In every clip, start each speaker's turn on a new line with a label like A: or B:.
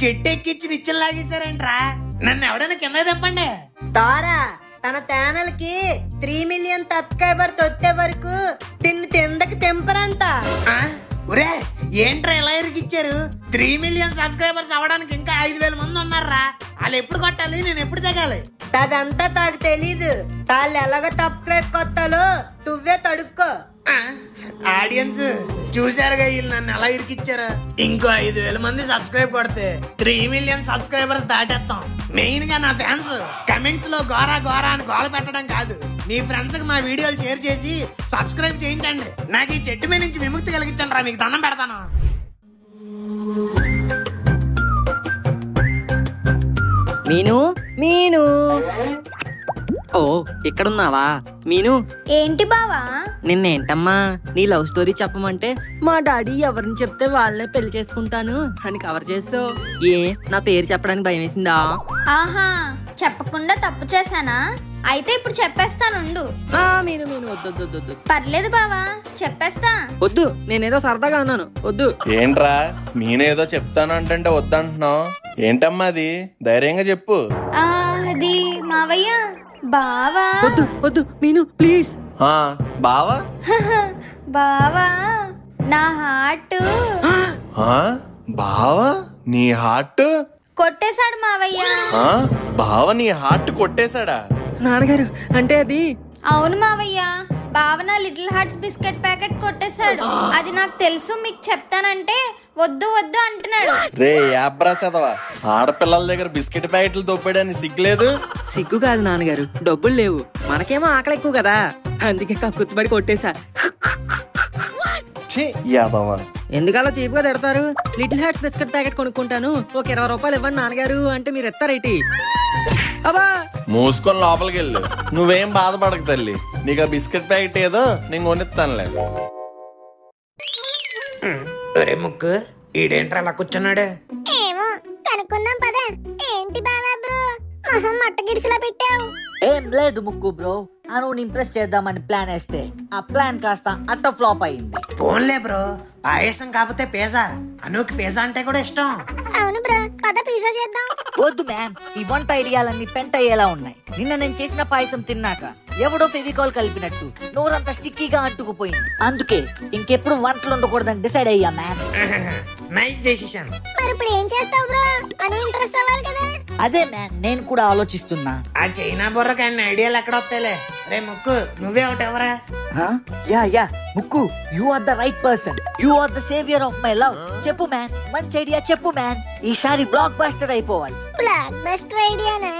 A: చెట్టు ఎక్కించి నిచ్చెలు లాగేశారేంట్రా? నన్ను ఎవడైనా కింద తెప్పండి.
B: తారా తన ఛానల్ కి 3 మిలియన్ సబ్స్క్రైబర్స్ వచ్చే వరకు తిందకి తెంపరంతా.
A: ఒరే ఏంట్రా ఇలా ఇరికిచ్చారు? 3 మిలియన్ సబ్స్క్రైబర్స్ అవ్వడానికి ఇంకా 5,000 మంది ఉన్నారా? వాళ్ళు ఎప్పుడు కొట్టాలి, నేను ఎప్పుడు తగ్గాలి?
B: అదంతా నాకు తెలీదు. వాళ్ళు ఎలాగో సబ్స్క్రైబ్ కొట్టాలో నువ్వే తడుక్కో.
A: ఆడియన్స్ చూసారుగా వీళ్ళు నన్ను ఎలా ఇరికిచ్చారు. ఇంకో 5,000 మంది సబ్స్క్రైబ్ కొడితే 3 మిలియన్ సబ్స్క్రైబర్స్ దాటేస్తాం. మెయిన్ గా నా ఫ్యాన్స్ కమెంట్స్ లో గోరా గోరా అని గోల పెట్టడం కాదు, మీ ఫ్రెండ్స్ కి మా వీడియోలు షేర్ చేసి సబ్స్క్రైబ్ చేయించండి. నాకు ఈ చెట్టు మీద నుంచి విముక్తి కలిగించండి రా, మీకు దండం పెడతాను.
C: మీను మీను ఓ ఇక్కడున్నావా మీను?
D: ఏంటి బావా?
C: నిన్నేంటమ్మా నీ లవ్ స్టోరీ చెప్పమంటే మా డాడీ ఎవరిని చెప్తే వాళ్ళనే పెళ్లి చేసుకుంటాను అని కవర్ చేసావు. ఏ నా పేరు చెప్పడానికి భయం వేసిందా?
D: ఆహా, చెప్పకుండా తప్పు చేశానా? అయితే ఇప్పుడు చెప్పేస్తానుండు.
C: మీను మీను వద్దు.
D: పర్లేదు బావా, చెప్పేస్తా.
C: వద్దు, నేనేదో సరదాగా అన్నాను, వద్దు.
E: ఏంట్రా నేనేదో చెప్తాను అంటే వద్దంటున్నావు? ఏంటమ్మా అది? ధైర్యంగా చెప్పు.
D: అది మావయ్య బావా.
C: వద్దు మీను ప్లీజ్.
E: బావా
D: బావా నా హార్ట్.
E: బావా నీ హార్ట్
D: కొట్టేశాడు మావయ్య.
E: బావ నీ హార్ట్ కొట్టేశాడా?
C: నాన్నగారు అంటే అది?
D: అవును మావయ్య, బావ నా లిటిల్ హార్ట్స్ బిస్కెట్ ప్యాకెట్ కొట్టేశాడు. అది నాకు తెలుసు, మీకు చెప్తానంటే వద్దు వద్దు అంటున్నాడు.
E: రే యాబ్రా చదవా, ఆడపిల్లల దగ్గర బిస్కెట్ ప్యాకెట్లు తోపాడని సిగ్గులేదు?
C: సిగ్గు కాదు నాన్నగారు, డబ్బులు లేవు, మనకేమో ఆకలి ఎక్కువ కదా, అందుకే కక్కుతుబడి కొట్టేశా. ఎందుకలా చీప్ గా తిడతారు? లిటిల్ హార్ట్స్ బిస్కెట్ ప్యాకెట్ కొనుక్కుంటాను, ఒక 20 రూపాయలు ఇవ్వండి నాన్నగారు అంటే మీరు ఎత్తారేటి? అబ్బా
E: మూసుకొని లోపలికి వెళ్ళు, నువ్వేం బాధపడక తల్లి, నీకు ఆ బిస్కెట్ ప్యాకెట్ ఏదో నేను కొనిస్తానులే.
A: ఒరే ముక్కు, ఈడేంట్రా అలా కూర్చున్నాడు?
D: ఏమో కనుక్కుందాం పదా. ఏంటి బావా బ్రో మొహం మట్టగిడిసిలా పెట్టావు?
F: ఏం లేదు ముక్కు బ్రో, అనుని ఇంప్రెస్ చేద్దామని ప్లాన్ వేస్తే ఆ ప్లాన్ కాస్త అట్ట ఫ్లాప్ అయింది.
A: పోన్లే బ్రో, పాయసం కాకపోతే పిజ్జా. అనుకి పిజ్జా అంటే కూడా ఇష్టం.
D: అవును బ్రో, పద పిజ్జా చేద్దాం.
F: వద్దు మ్యామ్, ఈ వంట ఐడియాలన్నీ పెంట అయ్యేలా ఉన్నాయి. నిన్న నేను చేసిన పాయసం తిన్నాక ఎవడో ఫెవికాల్ కలిపినట్టు నోరంతా స్టిక్కీగా అంటుకుపోయింది. అందుకే ఇంకెప్పుడు వంటలు ఉండకూడదని డిసైడ్ అయ్యా మ్యామ్.
A: Nice decision.
D: మరి ఇప్పుడు ఏం చేస్తావు బ్రో? అను ఇంట్రెస్ట్ అవ్వాలి కదా.
F: అదే మ్యామ్ నేను కూడా ఆలోచిస్తున్నా.
A: ఆ చైనా బుర్రకి అన్ని ఐడియాలు ఎక్కడ వస్తాయిలే. రే ముక్కు, నువ్వే ఒకటి ఎవరా?
F: Yeah Mukku, you are the right person, you are the saviour of my love. చెప్పు మ్యాన్, మంచి ఐడియా చెప్పు మ్యాన్. ఈసారి బ్లాక్ బస్టర్ అయిపోవాలి.
D: బ్లాక్ బస్టర్ ఐడియానా?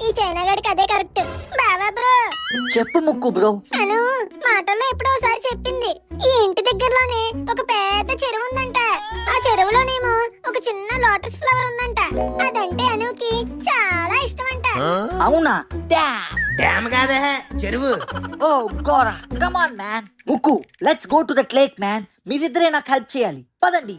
D: ఈ చైనా గడికి అదే కరెక్ట్. బావా బ్రో
F: చెప్పు ముక్కు బ్రో.
D: అను మాటల్లో ఎప్పుడో ఒకసారి చెప్పింది, ఈ ఇంటి దగ్గరలోనే ఒక పెద్ద చెరువు ఉందంట. ఆ చెరువులోనేమో ఒక చిన్న లోటస్ ఫ్లవర్ ఉందంట. అదంటే అనుకి చాలా ఇష్టం అంట.
F: అవునా?
A: డ్యామ్ కాదే, చెరువు.
F: Oh Gora, come on man. Mukku, let's go to that lake man. మీరిద్దరే నాకు హెల్ప్ చేయాలి, పదండి.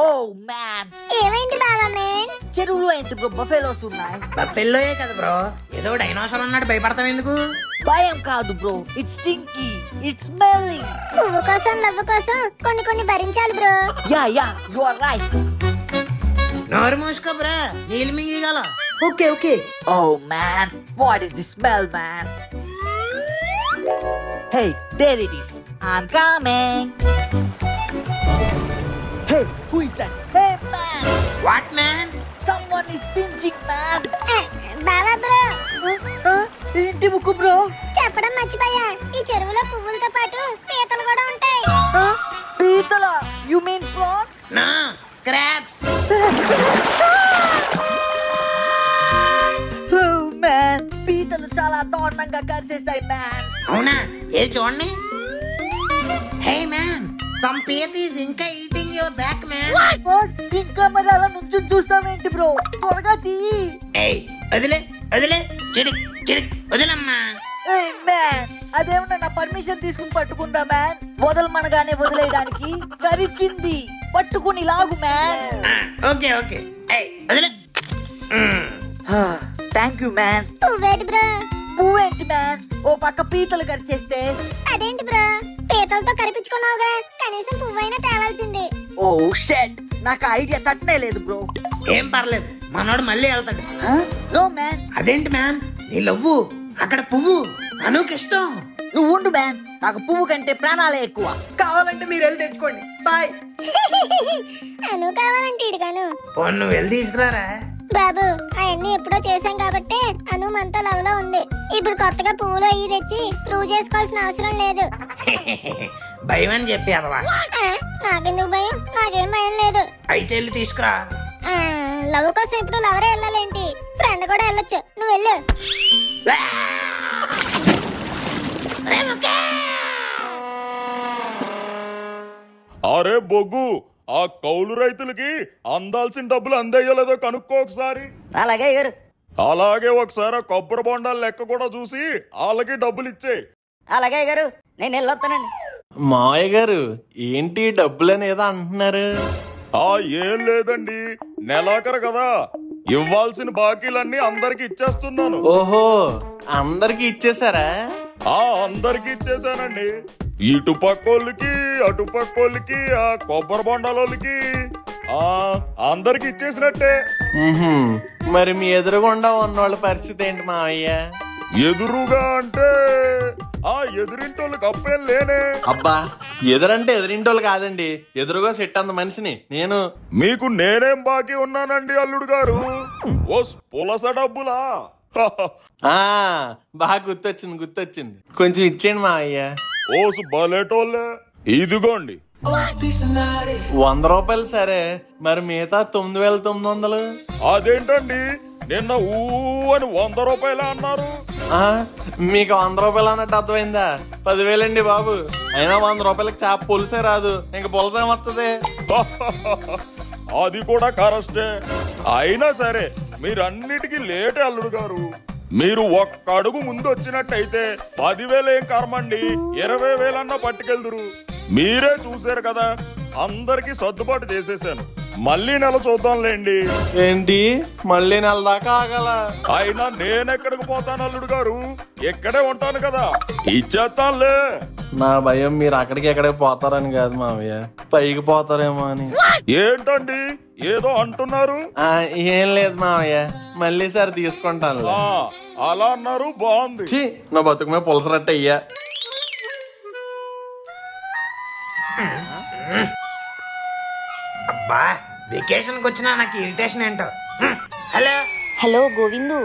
F: ఓ మ్యాన్,
D: ఏమైంది బావా మ్యాన్?
F: చెరువులో ఏంటి బ్రో బఫెలోస్ ఉన్నాయి?
A: బఫెల్లోయే కదా బ్రో, ఏదో డైనోసార్ ఉన్నాడు, భయపడతావు ఎందుకు?
F: భయం కాదు bro, it's stinky, it's smelling.
D: పువ్వు కోసం లవ్వు కోసం కొన్ని భరించాలి bro.
F: Yeah you are right.
A: నోరు మూసుకో బ్రో, నీళ్ళు మింగిగల.
B: Okay.
F: Oh man, what is the smell man? Hey, there it is. I'm coming. Hey, who is that? Hey man!
A: What man?
F: Someone is pinching man.
D: బావా bro.
F: ఏంటి ముక్కు bro?
D: చెప్పడం మర్చిపోయా, ఈ చెరువులో పువ్వులతో పాటు పీతలు కూడా ఉంటాయి.
F: పీతలా? You mean frogs?
A: No, crabs.
F: Oh man, పీతలు చాలా దారుణంగా కరిసేసాయి మ్యాన్.
A: అవునా? ఏ చూడండి. Hey man, some peeties ఇంకా eating your back man.
F: ఇంకా మరి అలా నుంచి చూస్తావేంటి బ్రో? త్వరగా తీ.
A: ఏయ్ వదిలే చిడిక్ వదిలమ్మా.
F: Hey man, అదేమన్నా నా పర్మిషన్ తీసుకుని పట్టుకుందా మ్యాన్? వదలమనగానే వదిలేయడానికి కరిచింది, పట్టుకుని లాగు మ్యాన్.
A: ఓకే. ఏయ్ వదిలే.
F: Thank you man.
D: పువ్వేది బ్రో?
F: పువ్వేంటి మ్యాన్, ఓ పక్క పీతలు ఖర్చేస్తే.
D: అదేంటి బ్రో, పీతలతో కరిపించుకున్నావుగా, కనీసం పువ్వైనా తేవాల్సింది.
F: ఓ షెట్, నాకు ఐడియా తట్టనే లేదు బ్రో.
A: ఏం పర్లేదు, మనోడు మళ్ళీ వెళ్తాడు.
F: No man.
A: అదేంటి మ్యాన్, నీ లవ్వు అక్కడ పువ్వు అనుకి ఇష్టం.
F: నువ్వు ఉండు మ్యాన్, నాకు పువ్వు కంటే ప్రాణాలే ఎక్కువ.
C: కావాలంటే మీరు వెళ్ళి తెచ్చుకోండి. బాయ్.
D: అను కావాలంటే ఇడుగాను.
A: పోనీ నువ్వు వెళ్ళి తీసుకురారా.
D: బాబు, అవన్నీ ఎప్పుడో చేశాం కాబట్టి అను మనతో లవ్ లో ఉంది. ఇప్పుడు కొత్తగా పువ్వులు అయ్యి తెచ్చి ప్రూవ్ చేసుకోవాల్సిన అవసరం లేదు.
A: భయం అని చెప్పి అదవా.
D: నాకెందుకు భయం? నాకేం భయం లేదు.
A: అయితే వెళ్ళి తీసుకురా.
D: లవ్ కోసం ఇప్పుడు లవరే వెళ్ళాలేంటి, ఫ్రెండ్ కూడా వెళ్ళొచ్చు. నువ్వు వెళ్ళు.
G: అరే బొగ్గు, ఆ కౌలు రైతులకి అందాల్సిన డబ్బులు అందేయలేదో కనుక్కో ఒకసారి.
F: అలాగే గారు.
G: అలాగే ఒకసారి ఆ కొబ్బరి బొండాల లెక్క కూడా చూసి వాళ్ళకి డబ్బులు ఇచ్చే.
F: అలాగే గారు, నేను వెళ్ళొస్తానండి.
E: మావయ్య గారు ఏంటి డబ్బులని ఏదో అంటున్నారు?
G: ఏం లేదండి, నెలాఖరు కదా, ఇవ్వాల్సిన బాకీలన్నీ అందరికి ఇచ్చేస్తున్నాను.
E: ఓహో, అందరికి ఇచ్చేసారా?
G: అందరికి ఇచ్చేసానండి. ఇటు పక్కోళ్ళకి అటు పక్కోళ్ళకి ఆ కొబ్బరి బొండాలకి అందరికి ఇచ్చేసినట్టే.
E: మరి మీ ఎదురుగుండా ఉన్నోళ్ళ పరిస్థితి ఏంటి మావయ్య?
G: ఎదురుగా అంటే ఎదురింటోళ్ళకి అప్పేం లేనే.
E: అబ్బా, ఎదురంటే ఎదురింటోళ్ళు కాదండి, ఎదురుగా సెట్ అంత మనిషిని నేను.
G: మీకు నేనేం బాకీ ఉన్నానండి అల్లుడు గారు? ఓ పులస డబ్బులా?
E: బాగా గుర్తొచ్చింది. కొంచెం ఇచ్చేయండి మావయ్య.
G: ఓసు బలేటోళ్ళే, ఇదిగోండి.
E: 100 రూపాయలు సరే, మరి మిగతా 9900?
G: అదేంటండి, నిన్న ఊ అని 100 రూపాయలే అన్నారు.
E: మీకు 100 రూపాయలు అన్నట్టు అర్థమైందా? 10,000 అండి బాబు. అయినా 100 రూపాయలకి చేప పులుసే రాదు, ఇంక పులసేమొత్తది?
G: అది కూడా కరెస్టే. అయినా సరే మీరన్నిటికీ లేటే అల్లుడు గారు. మీరు ఒక్క అడుగు ముందు వచ్చినట్టయితే 10,000 ఏం కర్మండి, 20,000 అన్నా పట్టుకెళ్దురు. మీరే చూసారు కదా, అందరికి సర్దుబాటు చేసేసాను. మళ్ళీ నెల చూద్దాంలేండి.
E: ఏంటి, మళ్ళీ నెల దాకా ఆగల?
G: అయినా నేనెక్కడికి పోతాను అల్లుడు గారు, ఎక్కడే ఉంటాను కదా, ఇచ్చేస్తానులే.
E: నా భయం మీరు అక్కడికి ఎక్కడికి పోతారని కాదు మావయ్య, పైకి పోతారేమో అని.
G: ఏంటండి ఏదో అంటున్నారు?
E: ఏం లేదు మావయ్య, మళ్ళీ సార్ తీసుకుంటాను.
G: అలా అన్నారు, బాగుంది.
E: నా బతుకుమే పులసరట్ట అయ్యా.
A: అబ్బా, వెకేషన్ కి వచ్చినా నాకు ఇరిటేషన్ ఏంటో.
H: హలో గోవిందు.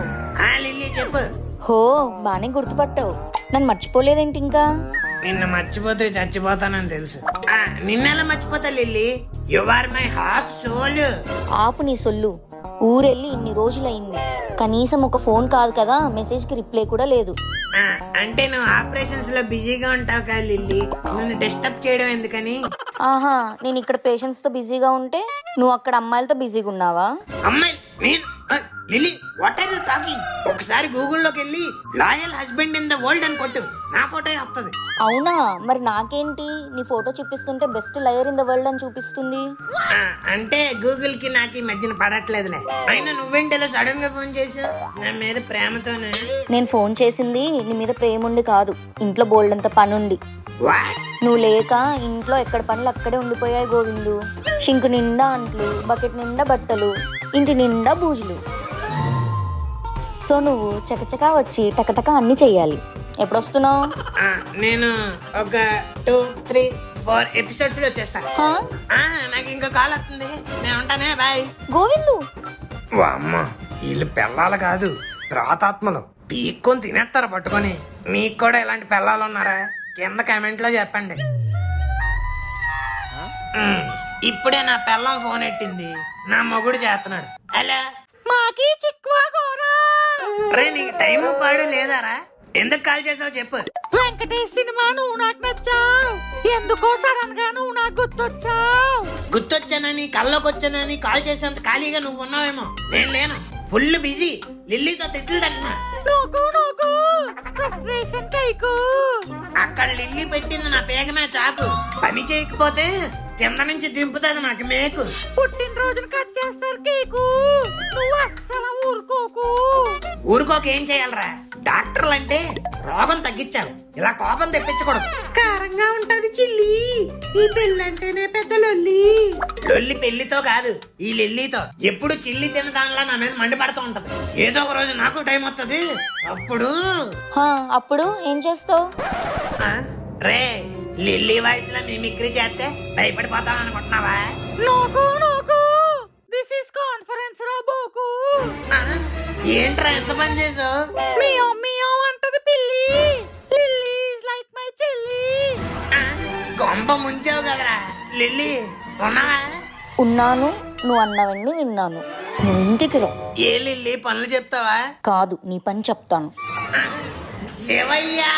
A: లిల్లీ చెప్పు.
H: హో, బానే గుర్తుపట్టావు. నన్ను మర్చిపోలేదేంటి ఇంకా?
A: నిన్ను మర్చిపోతే చచ్చిపోతానని తెలుసు. నిన్నెలా మర్చిపోతా Lily? You are my heart soul.
H: ఆపు నీ సొల్లు. ఊరెళ్ళి ఇన్ని రోజులైంది, కనీసం ఒక ఫోన్ కాదు కదా, మెసేజ్ కి రిప్లై కూడా లేదు.
A: అంటే నువ్వు ఆపరేషన్స్ లో బిజీగా ఉంటావు కదా లిల్లీ, నన్ను డిస్టర్బ్ చేయడం ఎందుకని?
H: ఆహా, నేను ఇక్కడ పేషెంట్స్ తో బిజీగా ఉంటే నువ్వు అక్కడ అమ్మాయిలతో బిజీగా ఉన్నావా?
A: అమ్మాయి నేను Lily, what are you talking? ఒకసారి గూగుల్లోకి వెళ్ళి loyal husband in the world అని కొట్టు, నా ఫోటో వస్తుంది.
H: అవునా? మరి నాకేంటి, నీ ఫోటో చూపిస్తుంటే best liar in the world అని చూపిస్తుంది.
A: అంటే గూగుల్ కి నాకు ఈ మధ్యన పడట్లేదులే. అయినా నువ్వేంటో సడన్ గా ఫోన్ చేసావు, నా మీద ప్రేమతోనే.
H: నేను ఫోన్ చేసింది నీ మీద ప్రేమ ఉండి కాదు, ఇంట్లో బోల్డంత పనుండి. నువ్వు లేక ఇంట్లో ఎక్కడ పనులు అక్కడే ఉండిపోయాయి గోవిందు. షింకు నిండా అంట్లు, బకెట్ నిండా బట్టలు, ఇంటి నిండా బూజులు. సో నువ్వు చకచకా వచ్చి టకటక అన్ని చెయ్యాలి. ఎప్పుడొస్తున్నావు?
A: నేను ఒక 2-3-4 ఎపిసోడ్స్ లో వచ్చేస్తాను. నాకు ఇంకా కాల్ వస్తుంది, నేను ఉంటానే, బాయ్.
H: గోవిందు,
A: అమ్మ, వీళ్ళు పిల్లలు కాదు, ప్రాతాత్మలు. పీక్కొని తినేస్తారు పట్టుకొని. మీకు కూడా ఇలాంటి పిల్లలు ఉన్నారా? కింద కామెంట్ లో చెప్పండి. ఇప్పుడే నా పిల్లం ఫోన్ ఎట్టింది, నా మొగుడు చేస్తున్నాడు. హలో, రే నీకు టైం పాడు లేదారా? ఎందుకు కాల్ చేసావు చెప్పు.
F: వెంకటేష్ సినిమా నువ్వు నాకు నచ్చావు, ఎందుకో సడన్ గా నువ్వు నాకు గుర్తొచ్చావు.
A: గుర్తొచ్చానని, కల్లోకి వచ్చానని కాల్ చేసేంత ఖాళీగా నువ్వు ఉన్నావేమో. నేను లేను, ఫుల్ బిజీ. లిల్లీతో తిట్లు తింటున్నా. అక్కడ లిల్లీ పెట్టింది నా పేగమే చాకు. పని చేయకపోతే కింద నుంచి దింపుతుంది నాకు మేకు.
F: పుట్టినరోజున కట్ చేస్తారు కేకు, నువ్వు అస్సలు ఊరుకోకు.
A: ఊరుకోక ఏం చేయాలరా? డాక్టర్లు అంటే రోగం తగ్గించాలి, ఇలా కోపం తెప్పించకూడదు. కారంగా ఉంటది చిల్లి, ఈ పెళ్ళంటేనే పెద్ద లొల్లి. లొల్లి పెళ్లితో కాదు, ఈ లిల్లీతో. ఎప్పుడు చిల్లి తిన్న దానిలా నా మీద మండిపడుతూ ఉంటది. ఏదో ఒక రోజు నాకు టైం వస్తుంది, అప్పుడు
H: అప్పుడు ఏం చేస్తావు?
A: రే లిల్లీ వాయిస్ లో మిమిక్రీ చేస్తే భయపడిపోతాం అనుకుంటున్నావా?
F: దిస్ ఇస్ కాన్ఫరెన్స్ రా బోకు.
A: ఏంట్రా ఎంత పని చేసావు?
F: మియావ్ అంటది పిల్లి. లిల్లీ ఇస్ లైక్ మై చెల్లి.
A: గొంప ముంచావు కదరా. లిల్లీ ఉన్నావా?
H: ఉన్నాను, నువ్వు అన్నవన్నీ విన్నాను. నువ్వు ఇంటికి రా.
A: ఏ లిల్లీ పనులు చెప్తావా?
H: కాదు, నీ పని చెప్తాను.
A: శివయ్యా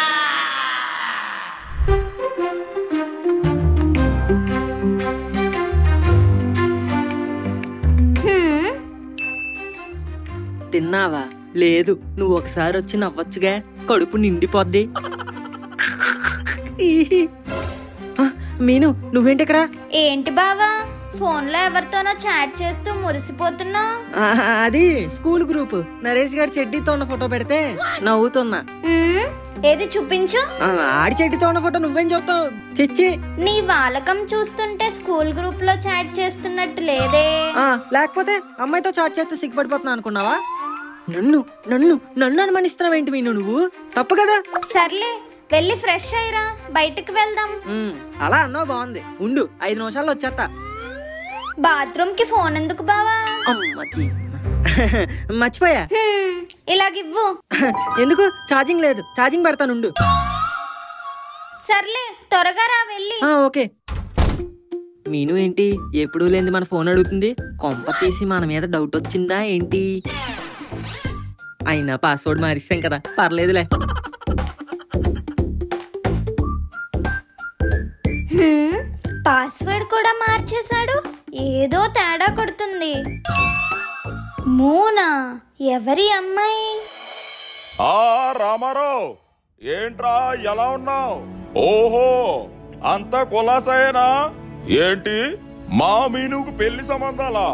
C: తిన్నావా? లేదు, నువ్వు ఒకసారి వచ్చి నవ్వొచ్చుగా, కడుపు నిండిపోద్ది. మీను నువ్వేంటి ఇక్కడ?
I: ఏంటి బావా, ఫోన్ లో ఎవరితోనో చాట్ చేస్తూ మురిసిపోతున్నా?
C: అది స్కూల్ గ్రూప్. నరేష్ గారి చెడ్డీతో ఉన్న ఫోటో పెడితే నవ్వుతున్నా.
I: ఏది చూపించు.
C: ఆడి చెడ్డీతో ఉన్న ఫోటో నువ్వేం చూస్తావు? చిచ్చి,
I: నీ వాలకం చూస్తుంటే స్కూల్ గ్రూప్ లో చాట్ చేస్తున్నట్టు లేదే.
C: లేకపోతే అమ్మాయితో చాట్ చేస్తూ సిగ్గుపడిపోతున్నా అనుకున్నావా? నన్ను నన్ను నన్ను అనుమానిస్తున్నావు ఏంటి మీను? నువ్వు తప్పు కదా.
I: సర్లే వెళ్ళి ఫ్రెష్ అయ్యిరా, బయటికి వెళ్దాం.
C: అలా అన్నావు, బాగుంది. ఉండు, 5 నిమిషాల్లో వచ్చేస్తా.
I: బాత్రూమ్ కి ఫోన్ ఎందుకు బావా?
C: మర్చిపోయా.
I: ఇలాగివ్వు.
C: ఎందుకు? ఛార్జింగ్ లేదు, ఛార్జింగ్ పెడతాను, ఉండు.
I: సర్లే త్వరగా రా వెళ్ళి.
C: ఓకే. మీను ఏంటి ఎప్పుడు లేని మన ఫోన్ అడుగుతుంది? కొంప తీసి మన మీద డౌట్ వచ్చిందా ఏంటి? అయినా పాస్వర్డ్ మారిస్తాం కదా, పర్లేదులే.
I: పాస్వర్డ్ కూడా మార్చేశాడు, ఏదో తేడా కొడుతుంది. మూనా? ఎవరి అమ్మాయి?
G: రామారావు, ఏంట్రా ఎలా ఉన్నావు? ఓహో, అంతా కులాసాయేనా ఏంటి? మా మీనుకు పెళ్లి సంబంధాలా?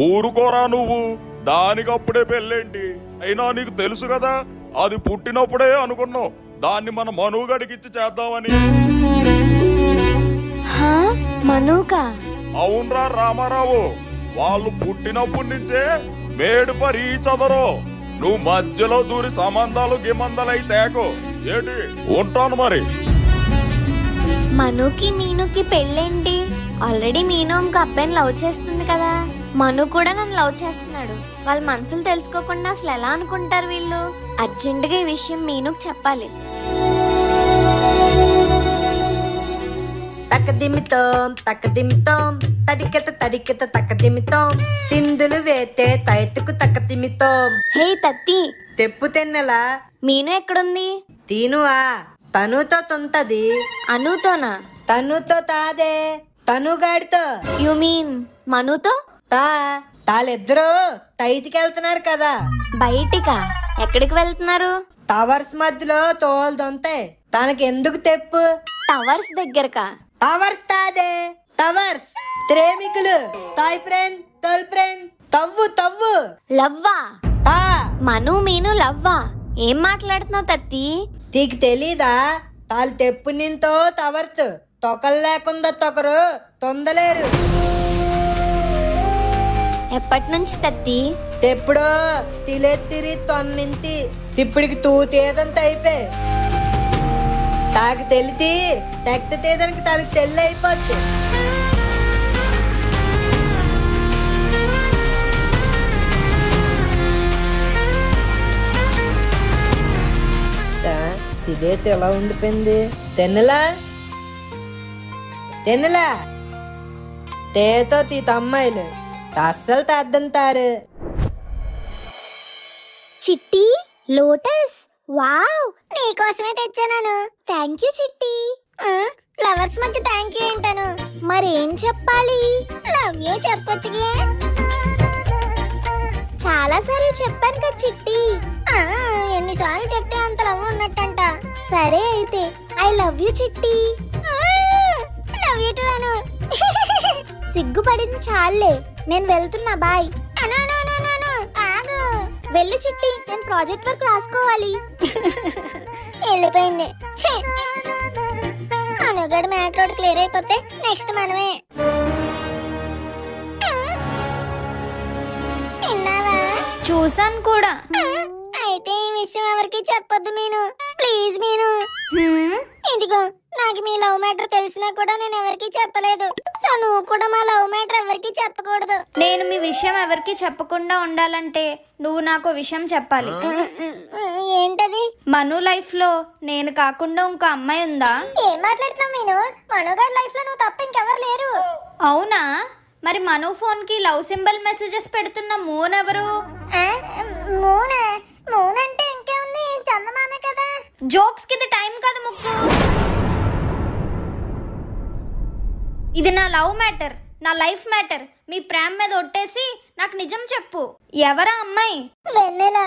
G: ఊరుకోరా నువ్వు, దానికప్పుడే పెళ్ళేంటి? అయినా నీకు తెలుసు కదా, అది పుట్టినప్పుడే అనుకున్నావు దాన్ని మన మనుగడికిచ్చి చేద్దామని.
I: మనుకా?
G: అవునరా రామారావు, వాళ్ళు పుట్టినప్పటి నుంచే మేడ్ ఫర్ ఈచ్ అదర్. నువ్వు మధ్యలో దూరి సంబంధాలు గిమందలై తేకు ఏంటి? ఉంటాను మరి.
I: మనుకి మీనుకి పెళ్ళేంటి? ఆల్రెడీ మీను ఇంకో అబ్బాయిని లవ్ చేస్తుంది కదా, మను కూడా నన్ను లవ్ చేస్తున్నాడు. వాళ్ళ మనసులు తెలుసుకోకుండా అసలు ఎలా అనుకుంటారు వీళ్ళు? అర్జెంటుగా ఈ విషయం మీనుకు చెప్పాలి.
B: తక్కదిమితోం తక్కదిమితోం తడికెత తడికెత తక్కదిమితోం తిందులు వేతే తైతుకు తక్కదిమితోం.
I: హే తత్తి,
B: తెప్పు తెన్నెలా
I: మీను ఎక్కడుంది?
B: తీనువా తనుతో తుంటది.
I: అనుతోనా?
B: తనుతో తాదే, తనుగాడితో.
I: You mean మనుతో?
B: తాళ్ళిద్దరూ తైతికి వెళ్తున్నారు కదా.
I: బయటికా? ఎక్కడికి వెళ్తున్నారు?
B: టవర్స్ మధ్యలో తోలు దొంతాయి, తనకి ఎందుకు తెప్పు?
I: టవర్స్ దగ్గరకా?
B: టవర్స్ తాదే, టవర్స్ ప్రేమికులు, తాయ్ ఫ్రెండ్, తోల్ ఫ్రెండ్, తవ్వు తవ్వు.
I: లవ్వా? మను మీను లవ్వా? ఏం మాట్లాడుతున్నావు తత్తి?
B: నీకు తెలీదా? తాళ్ళు తెప్పు నింతో టవర్స్ తొకలు లేకుండా తొకరు తొందలేరు.
I: ఎప్పటి నుంచి తత్తి?
B: తెప్పుడో తిలెత్తిరి తొన్నింతి తిప్పుడికి తూతేదంత అయిపోయి తాకి తెలితి తెక్త తేదానికి తనకి తెల్లి అయిపోద్ది. ఇదైతే ఎలా ఉండిపోయింది? తెన్నలా తెన్నలా తేతో తీ తమ్మాయిలు అస్సలు తద్దంతారు.
I: చిట్టి, లోటస్, వావ్,
D: నీకోసమే తెచ్చాను.
I: థ్యాంక్ యూ చిట్టి.
D: ఫ్లవర్స్ మధ్య థ్యాంక్ యూ ఏంటను?
I: మరేం చెప్పాలి?
D: లవ్ యూ చెప్పొచ్చుగా.
I: చాలా సార్లు చెప్పాను కదా చిట్టి.
D: ఎన్నిసార్లు చెప్తే అంత లవ్ ఉన్నట్టంట.
I: సరే అయితే ఐ లవ్ యూ చిట్టి.
D: లవ్ యూ టు అను. సిగ్గుపడింది చాలే, నేను వెళ్తున్నా, బాయ్. ఆగు, వెళ్ళు చిట్టి, నేను ప్రాజెక్ట్ వర్క్ రాసుకోవాలి. వెళ్ళిపోయింది. అనుగడ మ్యాటర్ క్లియర్ అయిపోతే నెక్స్ట్ మనమే. విన్నావా?
I: చూసాను కూడా.
D: అయితే ఈ విషయం ఎవరికి చెప్పొద్దు మీను, ప్లీజ్ మీను. ఇదిగో, నాకు మీ లవ్ మ్యాటర్ తెలిసినా కూడా నేను ఎవరికి చెప్పలేదు. సో నువ్వు కూడా మా లవ్ మ్యాటర్ ఎవరికి చెప్పకూడదు.
I: నేను మీ విషయం ఎవరికి చెప్పకుండా ఉండాలంటే నువ్వు నాకు విషయం చెప్పాలి.
D: ఏంటది?
I: మను లైఫ్ లో నేను కాకుండా ఇంకో అమ్మాయి ఉందా?
D: ఏం మాట్లాడుతున్నావు మీను? మనుగాడి లైఫ్ లో నువ్వు తప్ప ఇంకెవరు లేరు.
I: అవునా? మరి మను ఫోన్ కి లవ్ సింబల్ మెసేజెస్ పెడుతున్న మూన్ ఎవరు?
D: మూనా? మూన్ అంటే ఇంకేముంది, చందమామే కదా.
I: జోక్స్ కి ఇది టైం కాదు ముక్కు. ఇది నా లవ్ మ్యాటర్, నా లైఫ్ మ్యాటర్. మీ ప్రేమ మీద ఒట్టేసి నాకు నిజం చెప్పు, ఎవరా అమ్మాయి?
D: వెన్నెల.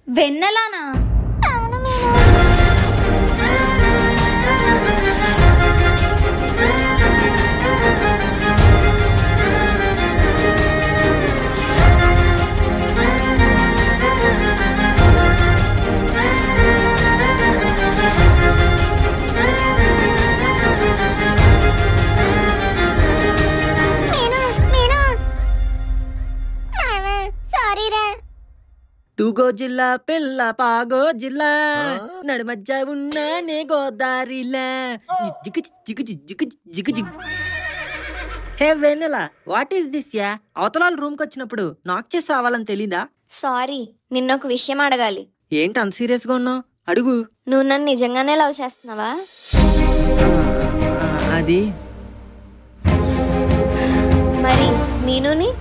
I: వెన్నెలానా?
D: అవును మీను.
C: తూగో జిల్లా పిల్ల పాగో జిల్లా నడుమజ్జ ఉన్నానే గోదారిలా జిగ్గు జిగ్గు జిగ్గు జిగ్గు జిగ్గు. హే వెన్నెల, వాట్ ఈస్ దిస్ యా? అవతల రూమ్ కి వచ్చినప్పుడు నాక్ చేసి రావాలని తెలీదా?
I: సారీ, నిన్న ఒక విషయం అడగాలి.
C: ఏంటి అన్ సీరియస్ గా ఉన్నావు? అడుగు.
I: నువ్వు నన్ను నిజంగానే లవ్ చేస్తున్నావా?
C: అది
I: మరి మీనుని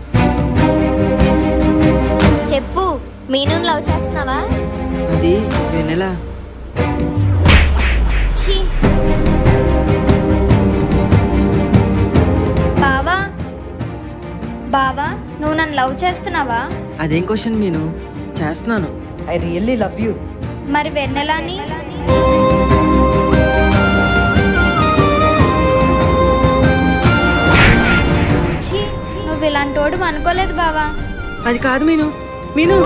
I: చెప్పు, మీను లవ్ చేస్తున్నావా?
C: అది వెన్నెల.
I: ఛీ, బావా బావా, నువ్వు నన్ను లవ్ చేస్తున్నావా?
C: అదేం క్వశ్చన్ మీను? చేస్తున్నాను.
B: I really love you.
I: మరి వెన్నెలాని? ఛీ, నువ్వు ఇలాంటోడు అనుకోలేదు బావా.
C: అది కాదు మీను. మీను